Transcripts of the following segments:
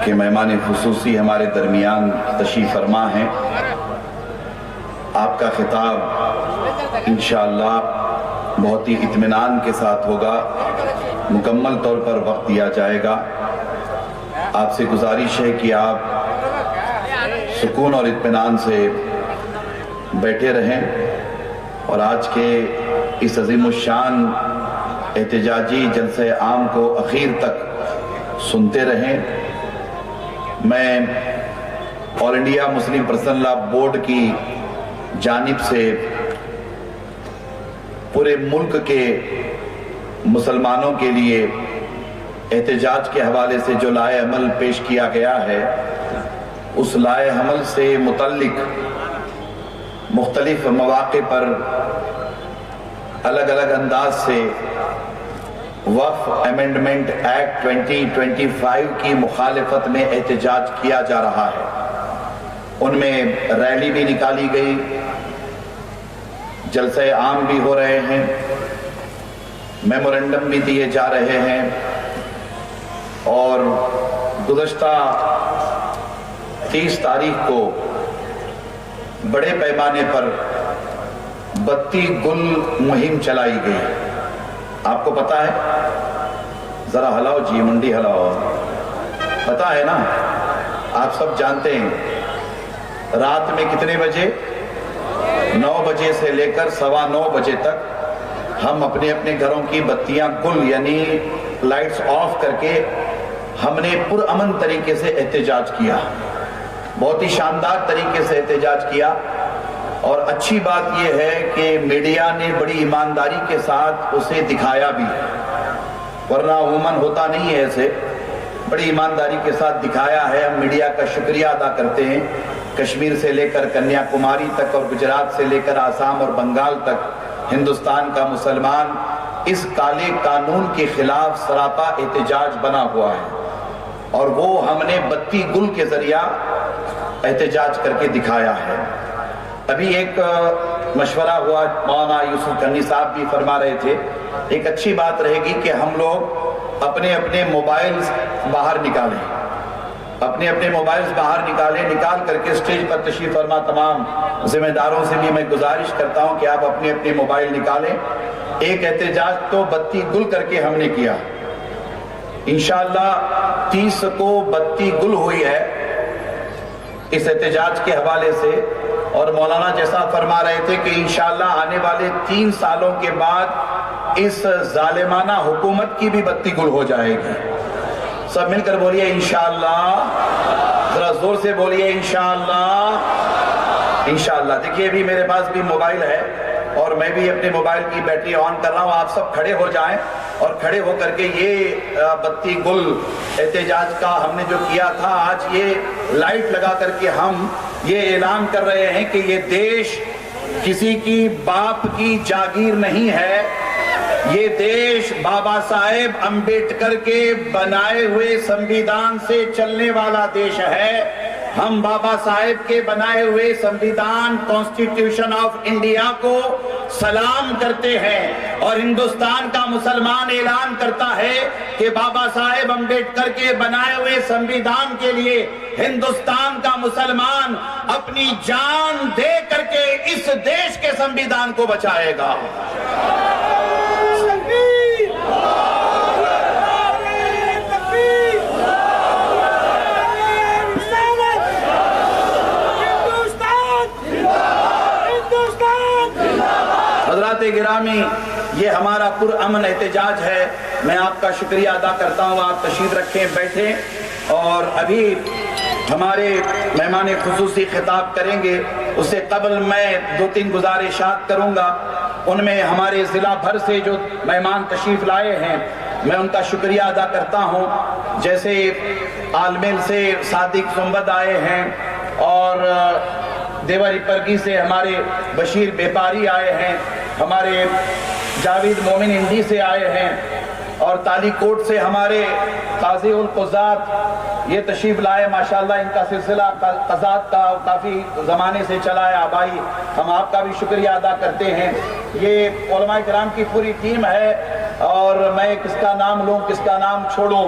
کہ مہمان خصوصی ہمارے درمیان تشریف فرما ہیں. آپ کا خطاب انشاءاللہ بہت ہی اطمینان کے ساتھ ہوگا، مکمل طور پر وقت دیا جائے گا. آپ سے گزارش ہے کہ آپ سکون اور اطمینان سے بیٹھے رہیں اور آج کے اس عظیم الشان احتجاجی جلسہ عام کو اخیر تک سنتے رہیں. میں All India Muslim Personal Law Board کی جانب سے پورے ملک کے مسلمانوں کے لیے احتجاج کے حوالے سے جو لائحہ عمل پیش کیا گیا ہے، اس لائحہ عمل سے متعلق مختلف مواقع پر الگ الگ انداز سے وقف امینڈمنٹ ایکٹ 2025 کی مخالفت میں احتجاج کیا جا رہا ہے. ان میں ریلی بھی نکالی گئی، جلسہ عام بھی ہو رہے ہیں، میمورنڈم بھی دیے جا رہے ہیں، اور گزشتہ 30 تاریخ کو بڑے پیمانے پر بتی گل مہم چلائی گئی. آپ کو پتا ہے؟ ذرا ہلاؤ جی، منڈی ہلاؤ. پتا ہے نا؟ آپ سب جانتے ہیں. رات میں کتنے بجے؟ 9 بجے سے لے کر 9:15 بجے تک ہم اپنے اپنے گھروں کی بتیاں گل یعنی لائٹس آف کر کے ہم نے پرامن طریقے سے احتجاج کیا. بہت ہی شاندار طریقے سے احتجاج کیا. اور اچھی بات یہ ہے کہ میڈیا نے بڑی ایمانداری کے ساتھ اسے دکھایا بھی، ورنہ عموماً ہوتا نہیں ہے ایسے. بڑی ایمانداری کے ساتھ دکھایا ہے. ہم میڈیا کا شکریہ ادا کرتے ہیں. کشمیر سے لے کر کنیا کماری تک اور گجرات سے لے کر آسام اور بنگال تک ہندوستان کا مسلمان اس کالے قانون کے خلاف سراپا احتجاج بنا ہوا ہے، اور وہ ہم نے بتی گل کے ذریعہ احتجاج کر کے دکھایا ہے. ابھی ایک مشورہ ہوا، مولانا یوسف کنی صاحب بھی فرما رہے تھے، ایک اچھی بات رہے گی کہ ہم لوگ اپنے اپنے موبائلز باہر نکالیں، اپنے اپنے موبائلز باہر نکال کر کے اسٹیج پر تشریف فرما تمام ذمہ داروں سے بھی میں گزارش کرتا ہوں کہ آپ اپنے اپنے موبائل نکالیں. ایک احتجاج تو بتی گل کر کے ہم نے کیا. انشاءاللہ 30 کو بتی گل ہوئی ہے اس احتجاج کے حوالے سے، اور مولانا جیسا فرما رہے تھے کہ انشاءاللہ آنے والے 3 سالوں کے بعد اس ظالمانہ حکومت کی بھی بتی گل ہو جائے گی. سب مل کر بولیے انشاءاللہ. ذرا زور سے بولیے انشاءاللہ. انشاءاللہ. دیکھیے ابھی میرے پاس بھی موبائل ہے اور میں بھی اپنے موبائل کی بیٹری آن کر رہا ہوں. آپ سب کھڑے ہو جائیں اور کھڑے ہو کر کے یہ بتی گل احتجاج کا ہم نے جو کیا تھا، آج یہ لائٹ لگا کر کے ہم یہ اعلان کر رہے ہیں کہ یہ دیش کسی کی باپ کی جاگیر نہیں ہے. یہ دیش بابا صاحب امبیڈکر کے بنائے ہوئے سنویدھان سے چلنے والا دیش ہے. ہم بابا صاحب کے بنائے ہوئے سنویدھان کانسٹیٹیوشن آف انڈیا کو سلام کرتے ہیں، اور ہندوستان کا مسلمان اعلان کرتا ہے کہ بابا صاحب امبیڈکر کے بنائے ہوئے سنویدھان کے لیے ہندوستان کا مسلمان اپنی جان دے کر کے اس دیش کے سنویدھان کو بچائے گا. حضرات گرامی، یہ ہمارا پرامن احتجاج ہے. میں آپ کا شکریہ ادا کرتا ہوں. آپ تشریف رکھیں، بیٹھیں. اور ابھی ہمارے مہمان خصوصی خطاب کریں گے، اس سے قبل میں 2-3 گزارشات کروں گا. ان میں ہمارے ضلع بھر سے جو مہمان تشریف لائے ہیں میں ان کا شکریہ ادا کرتا ہوں. جیسے آلمیل سے صادق سنبد آئے ہیں، اور دیواری پرگی سے ہمارے بشیر بیپاری آئے ہیں، ہمارے جاوید مومن انڈی سے آئے ہیں، اور تالی کوٹ سے ہمارے قاضی القضات یہ تشریف لائے. ماشاءاللہ ان کا سلسلہ قضات کا کافی زمانے سے چلا ہے. آبائی ہم آپ کا بھی شکریہ ادا کرتے ہیں. یہ علماء کرام کی پوری ٹیم ہے، اور میں کس کا نام لوں کس کا نام چھوڑوں.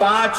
5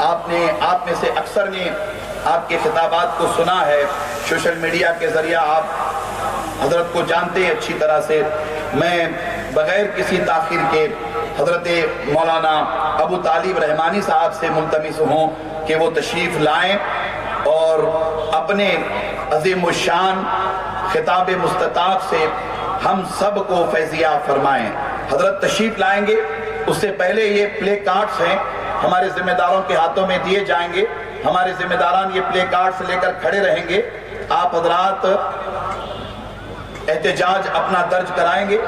آپ میں سے اکثر نے آپ کے خطابات کو سنا ہے، سوشل میڈیا کے ذریعہ آپ حضرت کو جانتے ہیں اچھی طرح سے۔ میں بغیر کسی تاخیر کے حضرت مولانا ابو طالب رحمانی صاحب سے ملتمس ہوں کہ وہ تشریف لائیں اور اپنے عظیم الشان خطاب مستطاب سے ہم سب کو فیضیہ فرمائیں۔ حضرت تشریف لائیں گے، اس سے پہلے یہ پلے کارڈز ہیں ہمارے ذمہ داروں کے ہاتھوں میں دیے جائیں گے۔ ہمارے ذمہ داران یہ پلے کارڈز لے کر کھڑے رہیں گے، آپ حضرات احتجاج اپنا درج کرائیں گے۔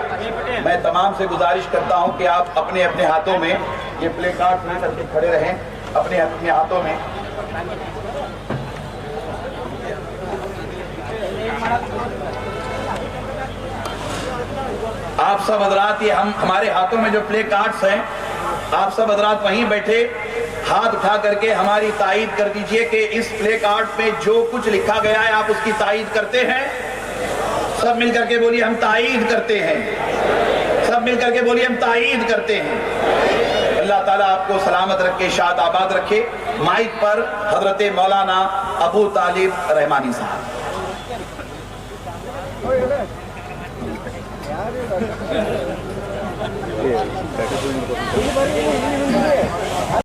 میں تمام سے گزارش کرتا ہوں کہ آپ اپنے اپنے ہاتھوں میں یہ پلے کارڈ لے کر کے کھڑے رہیں، اپنے اپنے ہاتھوں میں۔ آپ سب حضرات یہ ہمارے ہاتھوں میں جو پلے کارڈز ہیں، آپ سب حضرات وہیں بیٹھے ہاتھ اٹھا کر کے ہماری تائید کر دیجئے کہ اس پلے کارڈ پہ جو کچھ لکھا گیا ہے آپ اس کی تائید کرتے ہیں۔ سب مل کر کے بولیے ہم تائید کرتے ہیں، سب مل کر کے بولیے ہم تائید کرتے ہیں۔ اللہ تعالیٰ آپ کو سلامت رکھے، شاد آباد رکھے۔ مائک پر حضرت مولانا ابو طالب رحمانی صاحب۔